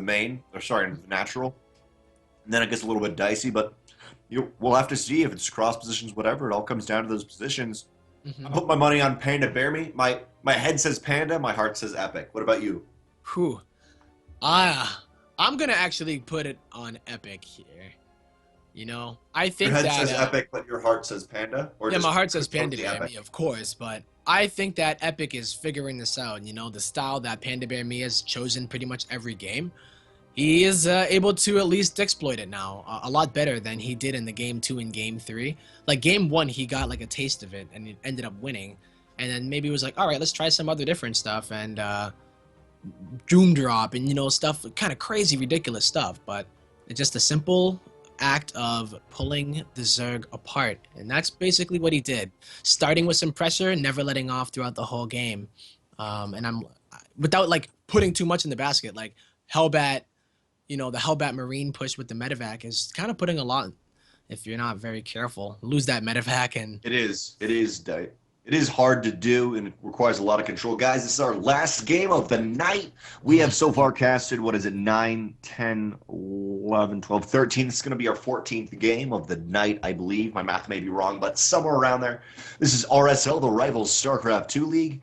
main, or sorry, into the natural. And then it gets a little bit dicey, but we'll have to see if it's cross positions, whatever. It all comes down to those positions. I put my money on PandaBearMe. My head says Panda, my heart says Epic. What about you? Whew. I'm gonna actually put it on Epic here. You know, I think Your head that says Epic, but your heart says Panda? Or yeah, just my heart says totally PandaBearMe, Epic? of course, but I think that Epic is figuring this out. You know, the style that PandaBearMe has chosen pretty much every game. He is able to at least exploit it now a lot better than he did in the game 2 and game 3. Like game 1, he got like a taste of it and he ended up winning. And then maybe he was like, all right, let's try some other different stuff and Doom Drop and, you know, stuff, kind of crazy, ridiculous stuff. But it's just a simple act of pulling the Zerg apart. And that's basically what he did. Starting with some pressure, never letting off throughout the whole game. And I'm, without like putting too much in the basket, like Hellbat, you know, the Hellbat Marine push with the medevac is kind of putting a lot, if you're not very careful. Lose that medevac and... It is hard to do and it requires a lot of control. Guys, this is our last game of the night. We have so far casted, what is it, 9, 10, 11, 12, 13. This is going to be our 14th game of the night, I believe. My math may be wrong, but somewhere around there. This is RSL, the Rivals StarCraft 2 League.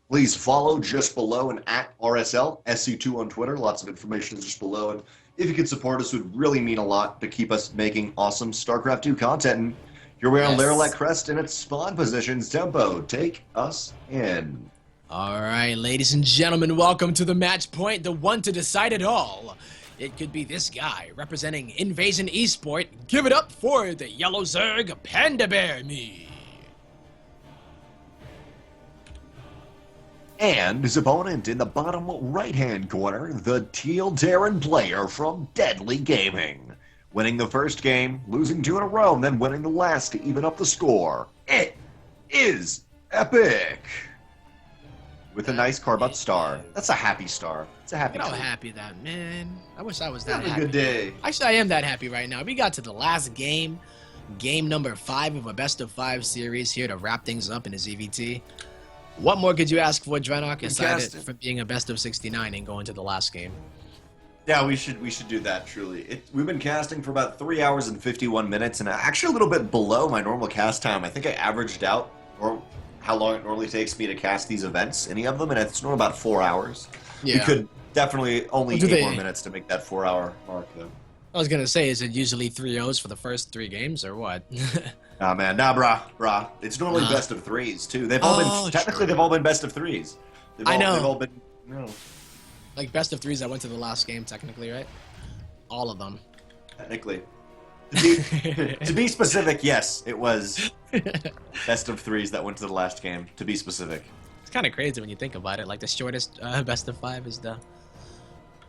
Please follow just below and at RSL, SC2 on Twitter. Lots of information just below. And if you could support us, it would really mean a lot to keep us making awesome StarCraft 2 content. And here we are on Laralek Crest in its spawn positions. Tempo, take us in. All right, ladies and gentlemen, welcome to the match point, the one to decide it all. It could be this guy representing Invasion Esport. Give it up for the Yellow Zerg, PandaBearMe. And his opponent in the bottom right-hand corner, the Teal Terran player from Deadly Gaming. Winning the first game, losing 2 in a row, and then winning the last to even up the score. It is epic! With a nice Carbot star. That's a happy star. It's a happy Look how day. happy that, man. I wish I was that Have happy. a good day. Actually, I am that happy right now. We got to the last game. Game number 5 of a best-of-5 series here to wrap things up in a ZVT. What more could you ask for, DrennoC, aside from being a best-of-69 and going to the last game? Yeah, we should do that, truly. We've been casting for about 3 hours and 51 minutes, and actually a little bit below my normal cast time. I think I averaged out or how long it normally takes me to cast these events, any of them, and it's normally about 4 hours. Yeah. We could definitely only Well, 8 more minutes to make that 4-hour mark, though. I was going to say, is it usually 3-0s for the first 3 games, or what? Nah, man. Nah, brah. It's normally best of 3s, too. They've all been, technically, they've all been best of 3s. I know. They've all been, Like, best of 3s that went to the last game, technically, right? All of them. Technically. To be specific, yes, it was best of 3s that went to the last game, to be specific. It's kind of crazy when you think about it. Like, the shortest best of 5 is the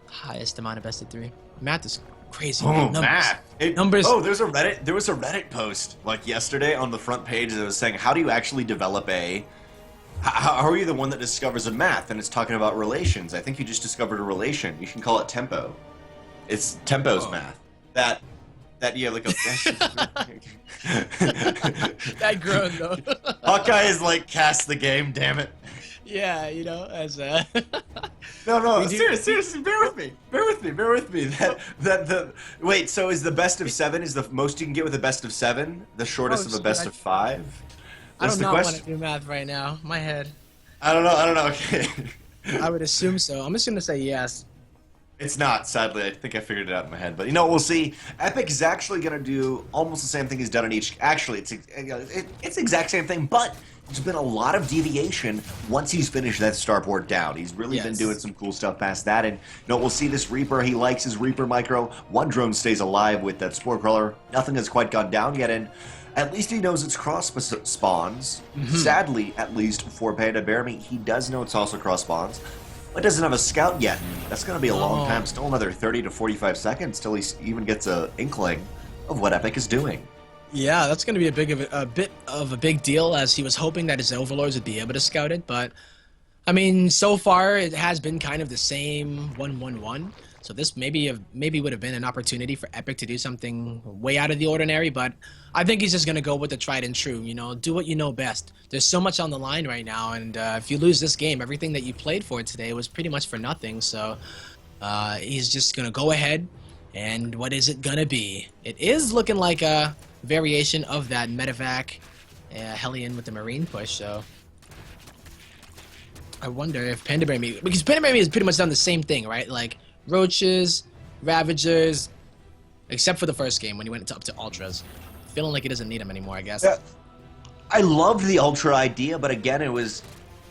highest amount of best of 3. Math is crazy. Oh, Numbers. math. Numbers. Oh, there was a Reddit post, like, yesterday on the front page that was saying, how do you actually develop a... How are you the one that discovers a math? And it's talking about relations. I think you just discovered a relation. You can call it tempo. It's tempo's math. That yeah, like a... That grown, though. Hawkeye is like, cast the game, damn it. Yeah, you know, as a... No, seriously, bear with me. Wait, so is the best of 7 is the most you can get with a best of 7? The shortest of a best of 5? I That's don't the not want question. to do math right now. My head. I don't know, okay. I would assume so. I'm just going to say yes. It's not, sadly. I think I figured it out in my head. But, you know, we'll see. Epic is actually going to do almost the same thing he's done in each... Actually, it's the exact same thing, but there's been a lot of deviation once he's finished that starport down. He's really been doing some cool stuff past that. And, you know, we'll see this Reaper. He likes his Reaper micro. One drone stays alive with that Spore Crawler. Nothing has quite gone down yet, and at least he knows it's cross spawns. Sadly, at least for PandaBearMe, he does know it's also cross spawns. But doesn't have a scout yet. That's going to be a long time. Still another 30 to 45 seconds till he even gets a inkling of what Epic is doing. Yeah, that's going to be a bit of a big deal, as he was hoping that his overlords would be able to scout it. But I mean, so far it has been kind of the same 1-1-1. So this maybe would have been an opportunity for Epic to do something way out of the ordinary, but I think he's just going to go with the tried and true, you know, do what you know best. There's so much on the line right now, and if you lose this game, everything that you played for today was pretty much for nothing. So He's just gonna go ahead, and what is it gonna be? It is looking like a variation of that medevac Hellion with the Marine push, so I wonder if PandaBearMe, because PandaBearMe has pretty much done the same thing, right? Like Roaches, Ravagers, except for the first game when he went up to Ultras. Feeling like he doesn't need them anymore, I guess. Yeah. I loved the Ultra idea, but again, it was...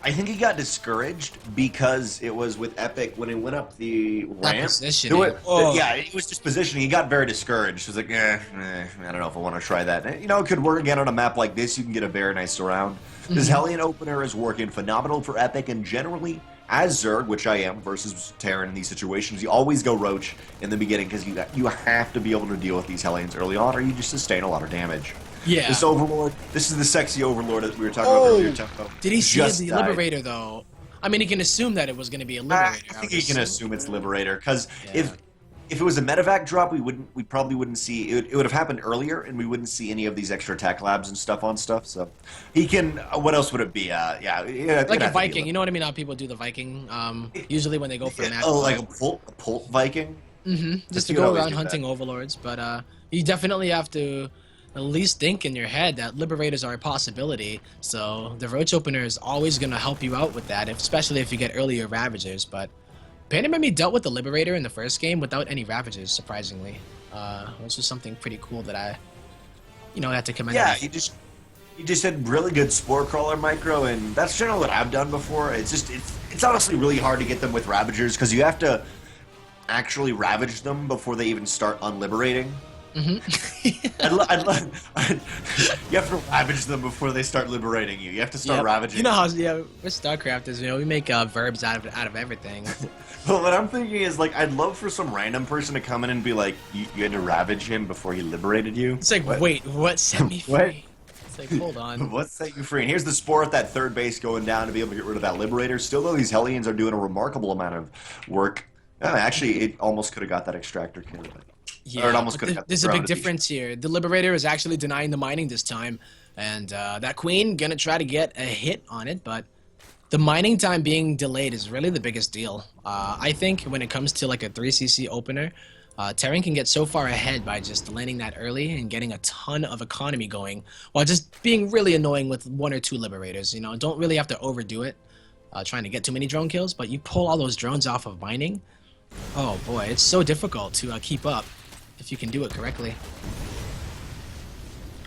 I think he got discouraged because it was with Epic when he went up the ramp. Positioning. Yeah, it was just positioning. He got very discouraged. He was like, I don't know if I want to try that. You know, it could work again on a map like this. You can get a very nice surround. This Hellion opener is working phenomenal for Epic, and generally, as Zerg, which I am, versus Terran in these situations, you always go Roach in the beginning because you have to be able to deal with these Hellions early on, or you just sustain a lot of damage. Yeah. This Overlord, this is the sexy Overlord that we were talking about earlier. Did he see the Liberator, though? I mean, he can assume that it was going to be a Liberator. I think he can assume it's Liberator, because if it was a medevac drop, we probably wouldn't see it. It would have happened earlier, and we wouldn't see any of these extra attack labs and stuff on stuff. So he can. What else would it be? Like a Viking. You know what I mean? How people do the Viking. Usually when they go for an act. Oh, like a Pult Viking. Just to go around hunting overlords, but you definitely have to at least think in your head that Liberators are a possibility. So the Roach opener is always going to help you out with that, especially if you get earlier Ravagers. But PandaBearMe dealt with the Liberator in the first game without any Ravagers, surprisingly. Which is something pretty cool that I, had to commend. Yeah, he just had really good Spore Crawler micro, and that's generally what I've done before. It's honestly really hard to get them with Ravagers because you have to actually ravage them before they even start unliberating. You have to ravage them before they start liberating you. You have to start ravaging. You know how with StarCraft is, we make verbs out of everything. But what I'm thinking is, like, I'd love for some random person to come in and be like, you had to ravage him before he liberated you. It's like, wait, what set me free? It's like, hold on. What set you free? And here's the Spore at that third base going down to be able to get rid of that Liberator. Still, though, these Hellions are doing a remarkable amount of work. Actually, it almost could have got that Extractor kill. Yeah, there's a big difference here. The Liberator is actually denying the mining this time, and that Queen gonna try to get a hit on it, but the mining time being delayed is really the biggest deal. I think when it comes to like a 3cc opener, Terran can get so far ahead by just landing that early and getting a ton of economy going, while just being really annoying with 1 or 2 Liberators. Don't really have to overdo it, trying to get too many drone kills, but you pull all those drones off of mining, oh boy, it's so difficult to keep up if you can do it correctly.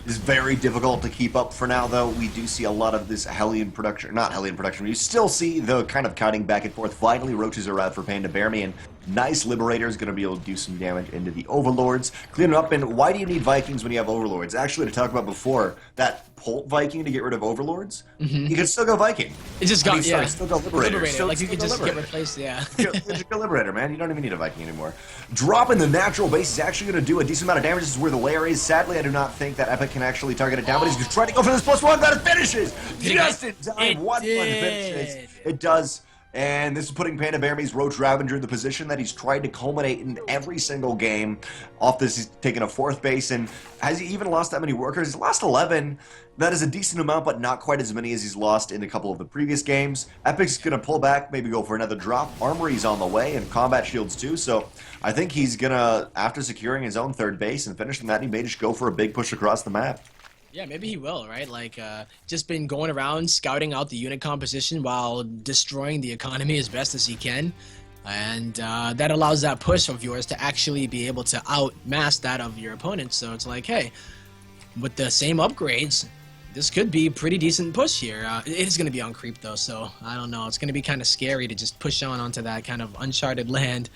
It's very difficult to keep up for now, though. We do see a lot of this Hellion production, not Hellion production, you still see the kind of cutting back and forth. Finally, Roaches are out for PandaBearMe, and nice Liberator is going to be able to do some damage into the Overlords. Clean it up, and why do you need Vikings when you have Overlords? Actually, to talk about before, that Pult Viking to get rid of Overlords, you can still go Viking. It just got, still go Liberator. Like you could just get replaced, Just go Liberator, man. You don't even need a Viking anymore. Dropping the natural base is actually going to do a decent amount of damage. This is where the lair is. Sadly, I do not think that Epic can actually target it down, but he's just trying to go for this +1, but it finishes! Just in time, 1-1 finishes. It does. And this is putting PandaBearMe's Roach Ravager in the position that he's tried to culminate in every single game. Off this, he's taken a 4th base, and has he even lost that many workers? He's lost 11. That is a decent amount, but not quite as many as he's lost in a couple of the previous games. Epic's going to pull back, maybe go for another drop. Armory's on the way, and combat shields too, so I think he's going to, after securing his own 3rd base and finishing that, he may just go for a big push across the map. Yeah, maybe he will, right? Like, just been going around scouting out the unit composition while destroying the economy as best as he can. And that allows that push of yours to actually be able to outmass that of your opponent. So it's like, hey, with the same upgrades, this could be a pretty decent push here. It is going to be on creep, though, so I don't know. It's going to be kind of scary to just push on onto that kind of uncharted land.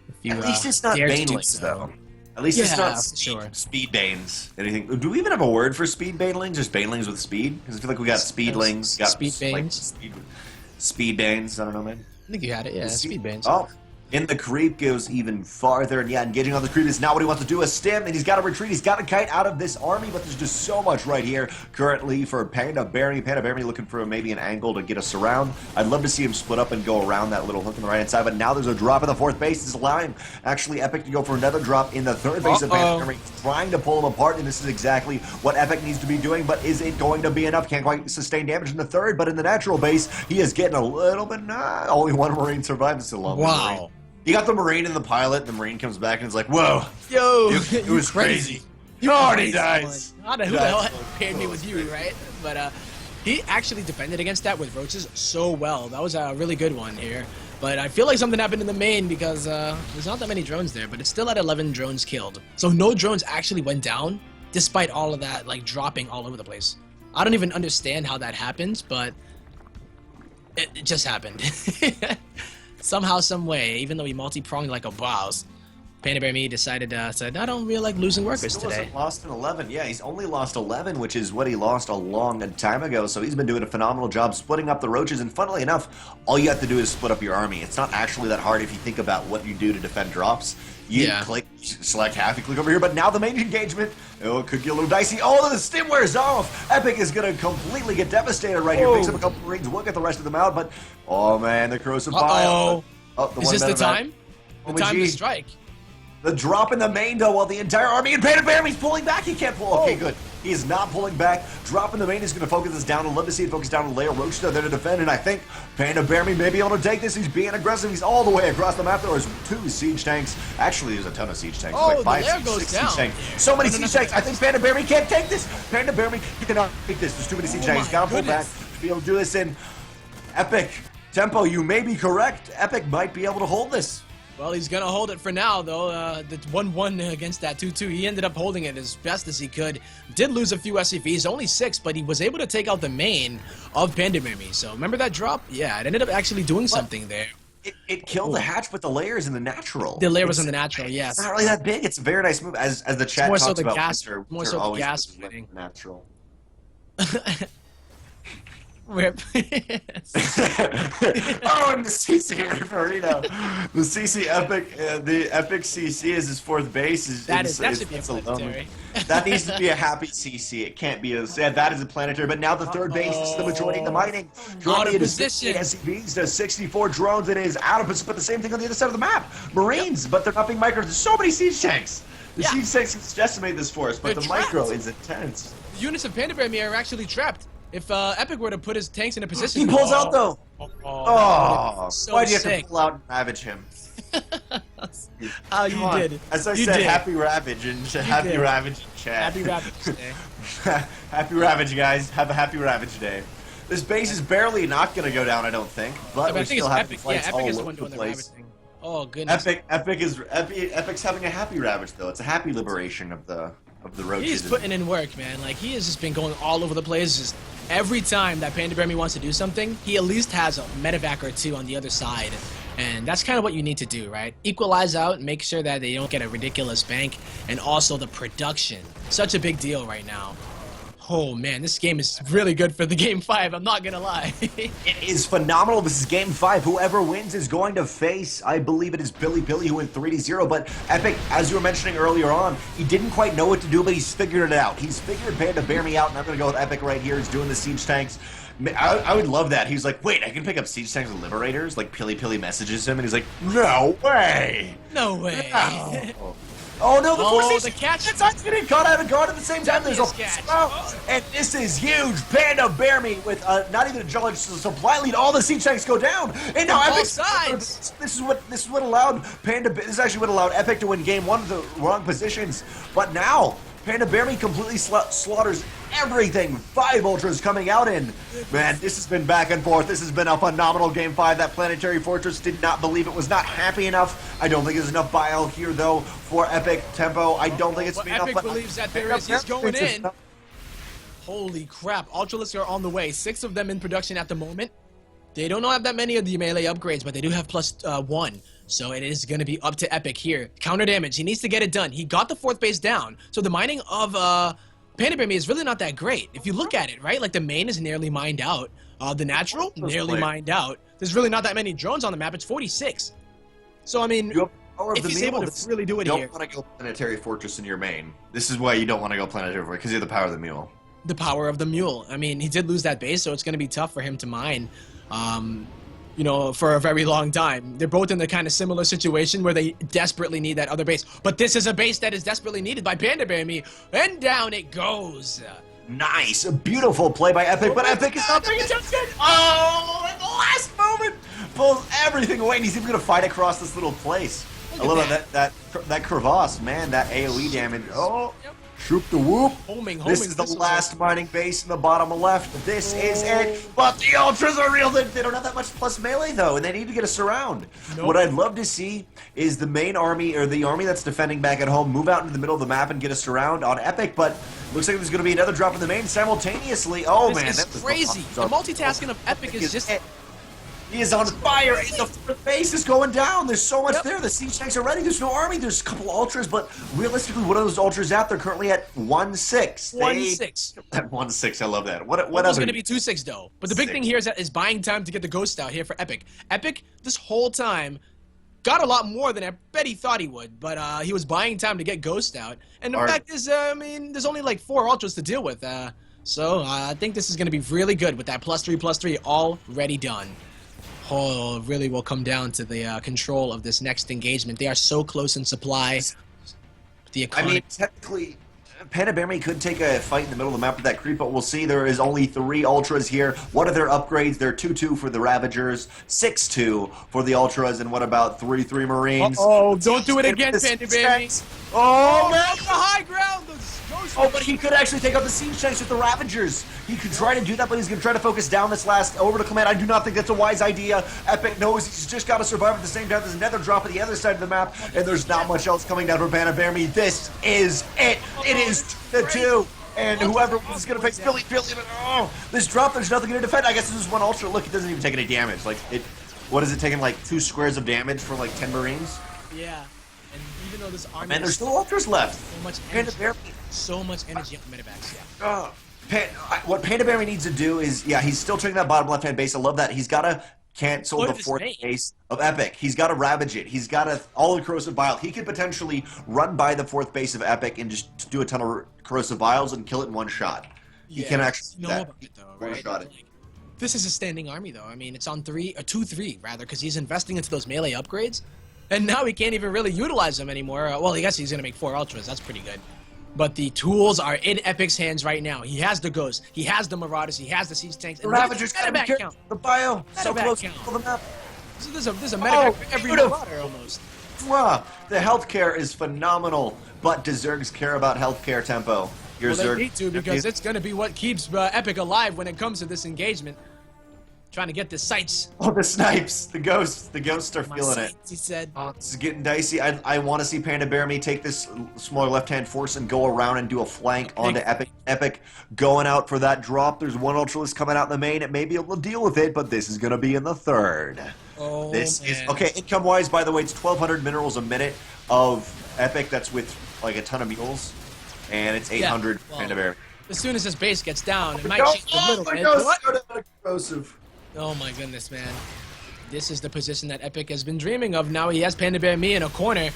If you, At least it's not banelings, though. At least it's not speed banes. Anything? Do we even have a word for speed banelings? Just banelings with speed? Because I feel like we got speedlings. Got speed banes. Speed banes. I don't know, man. I think you had it. Yeah, speed banes. Oh. In the creep goes even farther, and yeah, engaging on the creep is not what he wants to do. A stim, and he's got to retreat. He's got to kite out of this army, but there's just so much right here currently for PandaBearMe. PandaBearMe looking for maybe an angle to get us around. I'd love to see him split up and go around that little hook on the right-hand side, but now there's a drop in the 4th base. This is allowing actually Epic to go for another drop in the 3rd base of PandaBearMe, trying to pull him apart, and this is exactly what Epic needs to be doing, but is it going to be enough? Can't quite sustain damage in the 3rd, but in the natural base, he is getting a little bit, only 1 Marine survived. It's a long Marine. He got the Marine and the pilot. The Marine comes back and is like, "Whoa, Yo, it was crazy." You Oh, and he crazy dies. one. I don't know who the hell paired me with you, right? But he actually defended against that with roaches so well. That was a really good one here. But I feel like something happened in the main because there's not that many drones there, but it's still at 11 drones killed. So no drones actually went down, despite all of that, like, dropping all over the place. I don't even understand how that happened, but it just happened. Somehow, some way, even though he multi-pronged like a boss, PandaBearMe decided, said, I don't really like losing workers Still today. hasn't lost in 11. Yeah, he's only lost 11, which is what he lost a long time ago. So he's been doing a phenomenal job splitting up the roaches. And funnily enough, all you have to do is split up your army. It's not actually that hard if you think about what you do to defend drops. You click, select half, you click over here. But now the main engagement, it could get a little dicey. Oh, the stim wears off. Epic is going to completely get devastated right here. Picks up a couple of rings. We'll get the rest of them out. But, oh, man, the corrosive pile. Oh, is this the time? The time to strike. The drop in the main, though, while the entire army and PandaBearMe's pulling back. He can't pull. Okay, good. He is not pulling back. Drop in the main is going to focus this down. I'd love to see it focus down on Layer Roach there to defend. And I think PandaBearMe may be able to take this. He's being aggressive. He's all the way across the map. There's 2 siege tanks. Actually, there's a ton of siege tanks. Oh, like 5, the layer 6, goes 6 down. siege tanks. So many siege tanks. I think PandaBearMe can't take this. PandaBearMe cannot take this. There's too many siege tanks. He's got to pull back to be able to do this. And Epic, Tempo, you may be correct. Epic might be able to hold this. Well, he's going to hold it for now, though. The 1-1 against that 2-2, he ended up holding it as best as he could. Did lose a few SCVs, only 6, but he was able to take out the main of PandaBearMe. So remember that drop? Yeah, it ended up actually doing something there. It killed the hatch with the layers in the natural. The layer was in the natural, yes. It's not really that big. It's a very nice move. As the chat talks so the about gas, winter, more winter so the always gas goes fighting. Natural. Rip. Oh, and the CC Marino. The CC Epic, the Epic CC is his 4th base. That should be a planetary. That needs to be a happy CC. It can't be a sad. That is a planetary. But now the 3rd base is the majority of the mining. Out of It is position. SCVs to 64 drones. It is out of position. But the same thing on the other side of the map. Marines, but they're not being micros. There's so many siege tanks. The siege tanks can decimate this forest, but They're the trapped. micro is intense. The units of PandaBearMe are actually trapped. If Epic were to put his tanks in a position... He pulls out, though. Oh, so why'd you have sick. to pull out and ravage him? How you did. As I You said, did. happy ravage and happy did. ravage in chat. Happy Ravage Day. Happy ravage, guys. Have a happy ravage day. This base is barely not going to go down, I don't think. But I we think still it's have Epic. fights Yeah, all Epic is the over one the doing the place. ravaging. Oh, goodness. Epic's having a happy ravage, though. It's a happy liberation of the roaches. He's putting in work, man. Like, he has just been going all over the place. Just every time that PandaBearMe wants to do something, he at least has a medevac or 2 on the other side. And that's kind of what you need to do, right? Equalize out, make sure that they don't get a ridiculous bank, and also the production. Such a big deal right now. Oh man, this game is really good for the Game 5, I'm not gonna lie. It is phenomenal. This is Game 5. Whoever wins is going to face, I believe it is PiLiPiLi, who went 3-0. But Epic, as you were mentioning earlier on, he didn't quite know what to do, but he's figured it out. He's figured PandaBearMe out, and I'm going to go with Epic right here. He's doing the siege tanks. I would love that. He's like, wait, I can pick up siege tanks and liberators? Like, PiLiPiLi messages him, and he's like, no way! No way. No. Oh no, the four the catch. It's not getting caught out of guard at the same time. There's a catch. And this is huge. PandaBearMe with not even a judge supply lead. All the siege tanks go down. And now Both Epic sides. This is what allowed This is actually what allowed Epic to win game 1 with the wrong positions. But now PandaBearMe completely slaughters everything. 5 ultras coming out in. Man, this has been back and forth. This has been a phenomenal Game 5. That Planetary Fortress did not believe it, was not happy enough. I don't think there's enough bile here, though, for Epic Tempo. I don't think it's enough. Epic believes that there is. He's going in. Holy crap. Ultralisks are on the way. 6 of them in production at the moment. They don't have that many of the melee upgrades, but they do have +1. So it is going to be up to Epic here. Counter damage. He needs to get it done. He got the 4th base down. So the mining of PandaBearMe is really not that great. If you look at it, right? Like the main is nearly mined out. The natural, nearly mined out. There's really not that many drones on the map. It's 46. So, I mean, if he's able to really do it here. You don't want to go Planetary Fortress in your main. This is why you don't want to go Planetary Fortress, because you have the power of the mule. The power of the mule. I mean, he did lose that base, so it's going to be tough for him to mine. You know, for a very long time. They're both in the kind of similar situation where they desperately need that other base. But this is a base that is desperately needed by PandaBearMe, and down it goes. Nice, a beautiful play by Epic, but Epic is not paying attention. Oh, at the last moment, pulls everything away, and he's even gonna fight across this little place. I love that crevasse, man. That AOE damage. Oh, Yep. shoot the whoop. Homing, This is the last mining base in the bottom left. This is it. But the ultras are real. They don't have that much plus melee though, and they need to get a surround. Nope. What I'd love to see is the main army, or the army that's defending back at home, move out into the middle of the map and get a surround on Epic. But looks like there's going to be another drop in the main simultaneously. Oh man, This is crazy. The multitasking of Epic is just. He is on fire, and the fourth base is going down. There's so much there. The siege tanks are ready. There's no army. There's a couple ultras, but realistically, what are those ultras at? They're currently at 1-6. 1-6. At 1-6, I love that. What It's other? going to be 2-6 though. But the big thing here is buying time to get the ghost out here for Epic. Epic, this whole time, got a lot more than I bet he thought he would, but he was buying time to get ghost out. And the fact is, I mean, there's only like 4 ultras to deal with. So I think this is going to be really good with that +3/+3 already done. Oh, it really will come down to the control of this next engagement. They are so close in supply. The economy. I mean, technically, PandaBearMe could take a fight in the middle of the map with that creep, but we'll see. There is only 3 ultras here. What are their upgrades? They're 2-2 for the Ravagers, 6-2 for the ultras, and what about 3-3 Marines? Oh, don't do it again, PandaBearMe. Oh, Oh, man! the high ground. Oh, but he could actually take out the siege tanks with the Ravagers. He could try to do that, but he's going to try to focus down this last orbital command. I do not think that's a wise idea. Epic knows he's just got to survive at the same time. There's another drop at the other side of the map, and there's not much else coming down from PandaBearMe. This is it. It is the 2. And whoever is going to face Billy, oh, this drop, there's nothing to defend. I guess this is 1 ultra. Look, it doesn't even take any damage. Like, what is it taking, like 2 squares of damage for like 10 Marines? Yeah. And even though this army Man, there's still ultras left. so much energy on medevacs, What PandaBearMe needs to do is, he's still taking that bottom left-hand base. I love that. He's got to cancel the 4th base of Epic. He's got to ravage it. He's got to all the corrosive bile. He could potentially run by the 4th base of Epic and just do a ton of corrosive vials and kill it in 1 shot. He can actually do that. About it, though, right? One-shot it. Like, this is a standing army, though. I mean, it's on 2-3 rather, because he's investing into those melee upgrades. And now he can't even really utilize them anymore. Well, I guess he's going to make 4 ultras. That's pretty good. But the tools are in Epic's hands right now. He has the Ghost. He has the Marauders. He has the Siege Tanks. The Ravagers got to count. The bio. So close to the map. So there's a medevac for every Marauder almost. The healthcare is phenomenal. But does Zergs care about healthcare, Tempo? Well, they need to, because it's going to be what keeps Epic alive when it comes to this engagement. Trying to get the sights. Oh, the snipes. The ghosts are feeling it. He said. Oh, this is getting dicey. I want to see PandaBearMe take this smaller left-hand force and go around and do a flank onto Epic. Epic going out for that drop. There's 1 Ultralist coming out in the main. It may be able to deal with it, but this is going to be in the 3rd. Oh, this man. is okay. Income-wise, by the way, it's 1,200 minerals a minute of Epic. That's with like a ton of mules, and it's 800 PandaBearMe. As soon as this base gets down, it might change a little bit. Corrosive. Oh my goodness, man. This is the position that Epic has been dreaming of. Now he has PandaBearMe in a corner.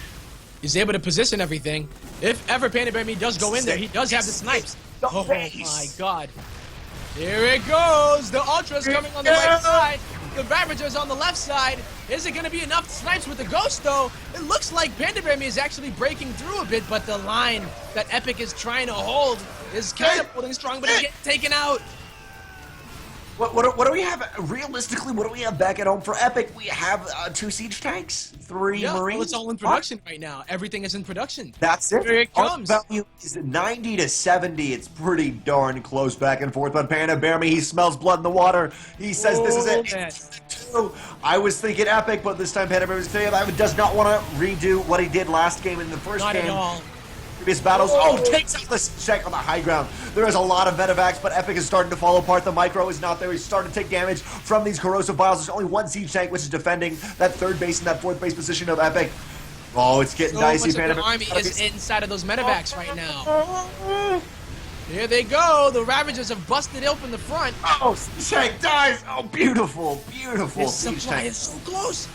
He's able to position everything. If ever PandaBearMe does go in there, he does have the snipes. Oh my god. Here it goes. The Ultra's coming on the right side. The Ravagers on the left side. Is it going to be enough snipes with the Ghost, though? It looks like PandaBearMe is actually breaking through a bit, but the line that Epic is trying to hold is kind of holding strong, but it's getting taken out. What do we have? Realistically, what do we have back at home for Epic? We have 2 siege tanks, 3 Marines. Well, it's all in production right now. Everything is in production. That's it. Here it comes. Our value is 90 to 70. It's pretty darn close back and forth. But PandaBearMe, he smells blood in the water. He says this is it. Man. I was thinking Epic, but this time PandaBearMe is saying I does not want to redo what he did last game in the first game. Not at all. Previous battles. Oh, takes out the check on the high ground. There is a lot of medevacs, but Epic is starting to fall apart. The micro is not there. He's starting to take damage from these corrosive vials. There's only 1 siege tank, which is defending that 3rd base and that 4th base position of Epic. Oh, it's getting dicey. So much of the army is inside of those medevacs right now. Here they go. The Ravagers have busted open the front. Oh, siege tank dies. Oh, beautiful, beautiful This siege supply tank. is so close.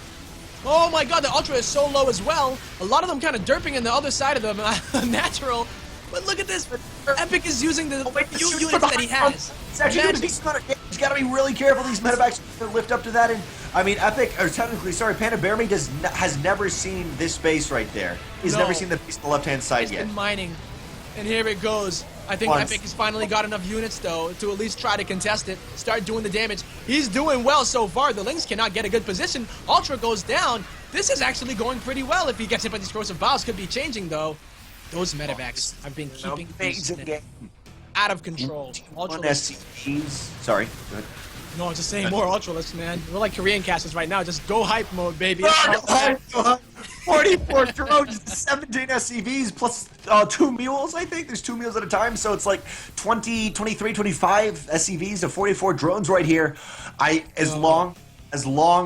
Oh my god, the Ultra is so low as well. A lot of them kind of derping in the other side of the natural. But look at this. Epic is using the few units that he has. It's actually going to be smart. He's got to be really careful. These medevacs lift up to that. And I mean, Epic, or technically, sorry, PandaBearMe has never seen this base right there. He's never seen the base on the left-hand side He's yet. been mining. And here it goes. I think Epic has finally got enough units, though, to at least try to contest it, start doing the damage. He's doing well so far. The Lynx cannot get a good position. Ultra goes down. This is actually going pretty well. If he gets hit by these corrosive bows, could be changing, though. Those medevacs have been keeping things out of control. SCPs. Sorry. Go ahead. No, I'm just saying more Ultralists, man. We're like Korean casters right now. Just go hype mode, baby. 44 drones, 17 SCVs, plus 2 mules, I think. There's 2 mules at a time, so it's like 20, 23, 25 SCVs to 44 drones right here. As long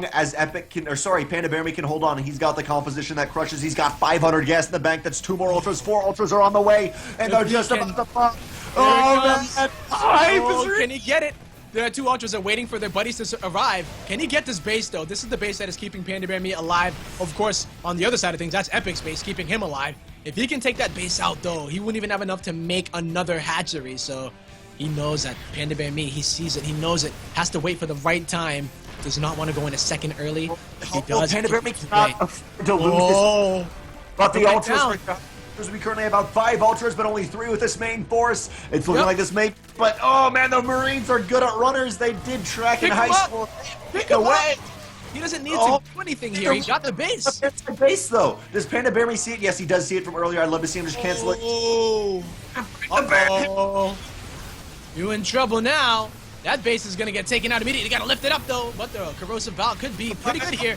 as Epic can, or sorry, PandaBearMe can hold on. He's got the composition that crushes. He's got 500 gas in the bank. That's 2 more Ultras. 4 Ultras are on the way, and they're just about to pop. Oh, man. Can he get it? The 2 Ultras are waiting for their buddies to arrive. Can he get this base, though? This is the base that is keeping PandaBearMe alive. Of course, on the other side of things, that's Epic's base keeping him alive. If he can take that base out, though, he wouldn't even have enough to make another hatchery. So he knows that PandaBearMe, he sees it, he knows it, has to wait for the right time. Does not want to go in a second early. If he does, PandaBearMe cannot afford to lose this. But the Ultras we currently have about 5 Ultras, but only 3 with this main force. It's looking like this main, but oh man, the Marines are good at runners. They did track in high school. Pick away. He doesn't need to do anything here. He got the base. It's the base though. Does PandaBearMe see it? Yes, he does see it from earlier. I'd love to see him just cancel it. Uh-oh. You in trouble now. That base is gonna get taken out immediately. You gotta lift it up though. But the corrosive bow could be pretty good here.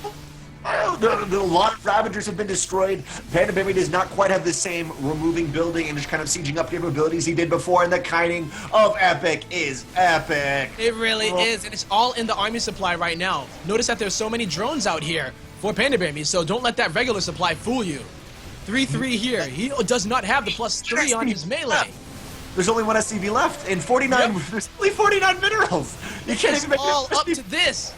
A lot of Ravagers have been destroyed. PandaBearMe does not quite have the same removing building and just kind of sieging up capabilities he did before, and the kiting of Epic is epic. It really is, and it's all in the army supply right now. Notice that there's so many drones out here for PandaBearMe, so don't let that regular supply fool you. 3-3 here. He does not have the +3 on his melee. There's only 1 SCV left, and 49. Yep. There's only 49 minerals. You can't even make all up to this.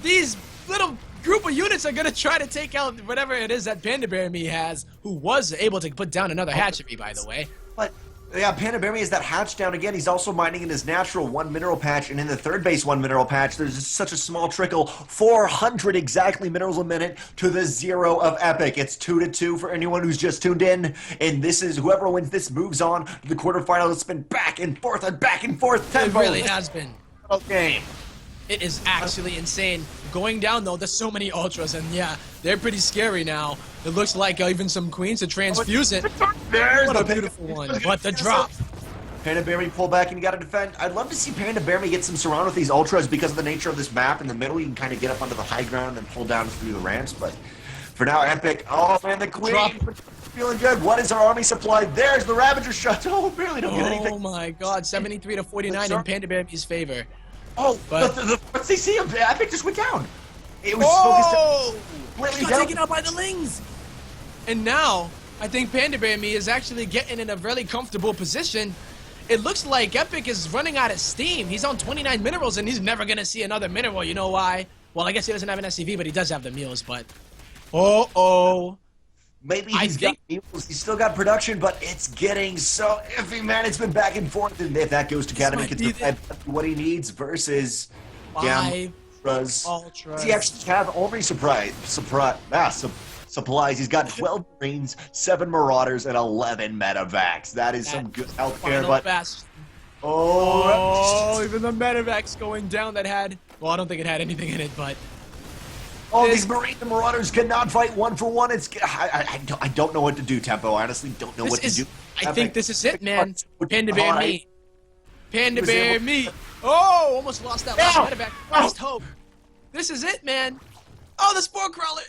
These little group of units are gonna try to take out whatever it is that PandaBearMe has, who was able to put down another hatchery, by the way. But yeah, PandaBearMe is that hatch down again. He's also mining in his natural 1 mineral patch, and in the third base 1 mineral patch, there's just such a small trickle, 400 exactly minerals a minute to the 0 of Epic. It's 2-2 for anyone who's just tuned in, and this is whoever wins this moves on to the quarterfinals. It's been back and forth and back and forth. It really has been. Okay. It is actually insane. Going down, though, there's so many Ultras, and yeah, they're pretty scary now. It looks like even some Queens to transfuse it. What a beautiful one. But the drop. PandaBearMe pull back and you gotta defend. I'd love to see PandaBearMe get some surround with these Ultras because of the nature of this map. In the middle, you can kind of get up onto the high ground and pull down through the ramps, but for now, Epic. Oh man, the Queen. Drop. Feeling good. What is our army supply? There's the Ravager shot. Oh, barely don't get anything. Oh my god, 73 to 49 in PandaBearMe's favor. Oh, but what's they see? Epic just went down. It was focused. He got taken out by the Lings. And now, I think PandaBearMe is actually getting in a really comfortable position. It looks like Epic is running out of steam. He's on 29 minerals, and he's never gonna see another mineral. You know why? Well, I guess he doesn't have an SCV, but he does have the mules. But maybe he's got mules. He's still got production, but it's getting so iffy, man. It's been back and forth, and if that goes to Academy, what he needs versus 5 Ultras. Does he actually have only supplies? He's got 12 Marines, 7 Marauders, and 11 medevacs. That is some good healthcare, but even the medevacs going down that had. Well, I don't think it had anything in it, but. These Marines and Marauders cannot fight 1-for-1. It's I don't know what to do, Tempo. I honestly don't know what to do. I think this is it, man. PandaBearMe. PandaBearMe. Oh, almost lost that last medevac. Last hope. This is it, man. Oh, the Spore Crawler.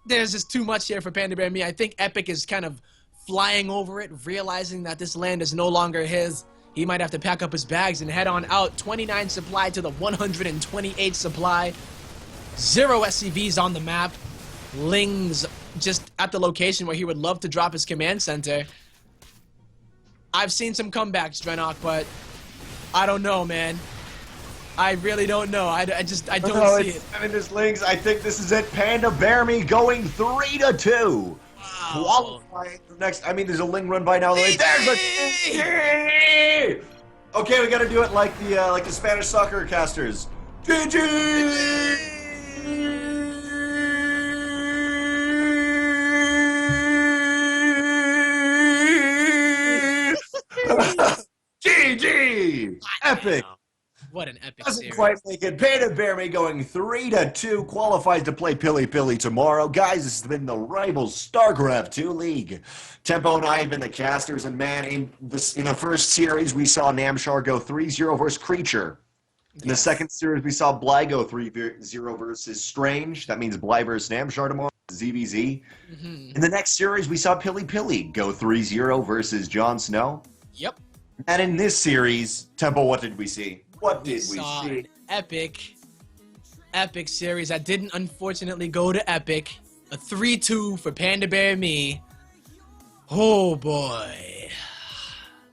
There's just too much here for PandaBearMe. I think Epic is kind of flying over it, realizing that this land is no longer his. He might have to pack up his bags and head on out. 29 supply to the 128 supply. 0 SCVs on the map. Lings just at the location where he would love to drop his command center. I've seen some comebacks, DrennoC, but I don't know, man. I really don't know. I don't see it. I mean, this Lings, I think this is it. PandaBearMe going 3-2. Wow. Qualifying for next. I mean, there's a Ling run by now. There's a okay, we gotta do it like the Spanish soccer casters. GG! Epic. Wow. What an epic Doesn't series. quite make it. PandaBearMe going 3-2, qualifies to play PiLiPiLi tomorrow. Guys, this has been the Rivals StarCraft 2 League. Tempo and I have been the casters, and man, in the first series, we saw Namshar go 3-0 versus Creature. In the second series, we saw Bly go 3-0 versus Strange. That means Bly versus Namshar tomorrow, ZVZ. In the next series, we saw PiLiPiLi go 3-0 versus JonSnow. Yep. And in this series, Tempo, what did we see? What did we saw see? an epic series that didn't unfortunately go to epic. A 3-2 for PandaBearMe. Oh boy.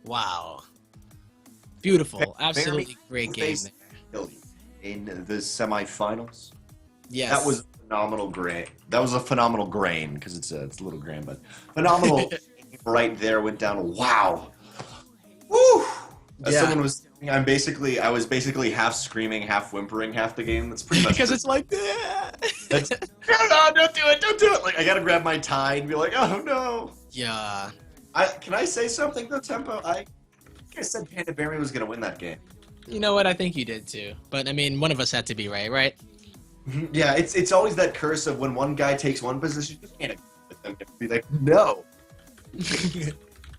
Wow. Beautiful. Absolutely great game there. In the semifinals. Yes. That was a phenomenal grain. That was a phenomenal grain, because it's a little grain, but phenomenal right there went down. Wow. Woo! As someone was, I was basically half screaming, half whimpering half the game. That's pretty much because it's like that. No, don't do it. Like I gotta grab my tie and be like, oh no. Yeah. Can I say something though, Tempo? I said PandaBearMe was gonna win that game. You know what? I think you did too. But I mean, one of us had to be right? Yeah, it's always that curse of when one guy takes one position, you can't agree with them. Be like, no.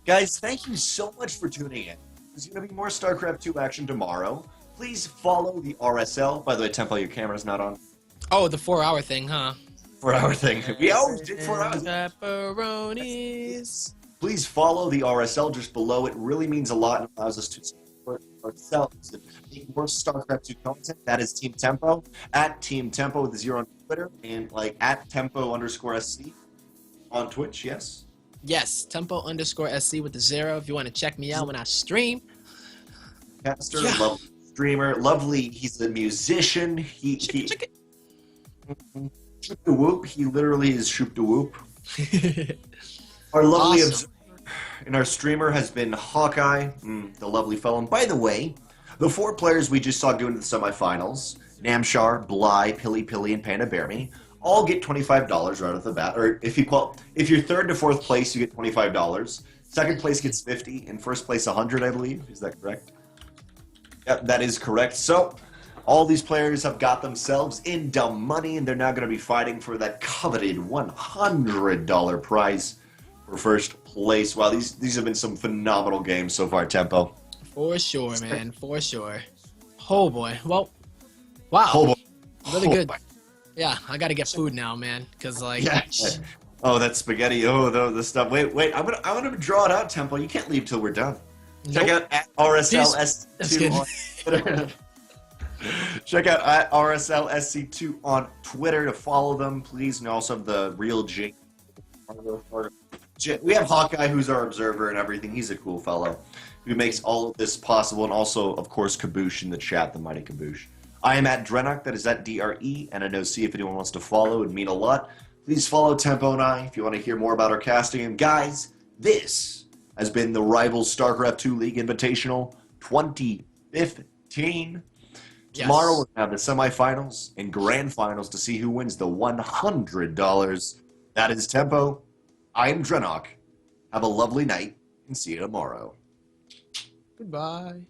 Guys, thank you so much for tuning in. There's going to be more StarCraft 2 action tomorrow. Please follow the RSL. By the way, Tempo, your camera's not on. Oh, the 4-hour thing, huh? 4-hour thing. We always did 4 hours. Pepperonis. Please follow the RSL just below. It really means a lot and allows us to support ourselves and make more StarCraft 2 content. That is Team Tempo. At Team Tempo with a 0 on Twitter. And like at Tempo_SC on Twitch, yes? Yes, Tempo_SC with the 0 if you want to check me out when I stream. Caster, lovely streamer, lovely. He's a musician. He Check it. shoop the whoop. He literally is shoop the whoop. Our lovely observer and our streamer has been Hawkeye, the lovely fellow. And by the way, the 4 players we just saw go into the semifinals, Namshar, Bly, PiLiPiLi, and PandaBearMe, all get $25 right off the bat. Or if you're third to fourth place, you get $25. Second place gets $50, and first place $100, I believe. Is that correct? Yep, that is correct. So all these players have got themselves into money, and they're now going to be fighting for that coveted $100 prize for first place. Wow, these have been some phenomenal games so far, Tempo. For sure, man. For sure. Oh boy. Well, wow. Oh, boy. Really good. Yeah, I gotta get food now, man. Cause like, oh, that spaghetti. Oh, the stuff. Wait. I'm gonna draw it out, Tempo. You can't leave till we're done. Check out at RSLSC2 on Twitter. Check out at RSLSC2 on Twitter to follow them, please, and also the real Jake. We have Hawkeye, who's our observer and everything. He's a cool fellow who makes all of this possible, and also, of course, Kaboosh in the chat, the mighty Kaboosh. I am at DrennoC, that is at DRENNOC. If anyone wants to follow, it would mean a lot. Please follow Tempo and I if you want to hear more about our casting. And guys, this has been the Rivals StarCraft 2 League Invitational 2015. yes. Tomorrow we'll have the semifinals and grand finals to see who wins the $100. That is Tempo. I am DrennoC. Have a lovely night and see you tomorrow. Goodbye.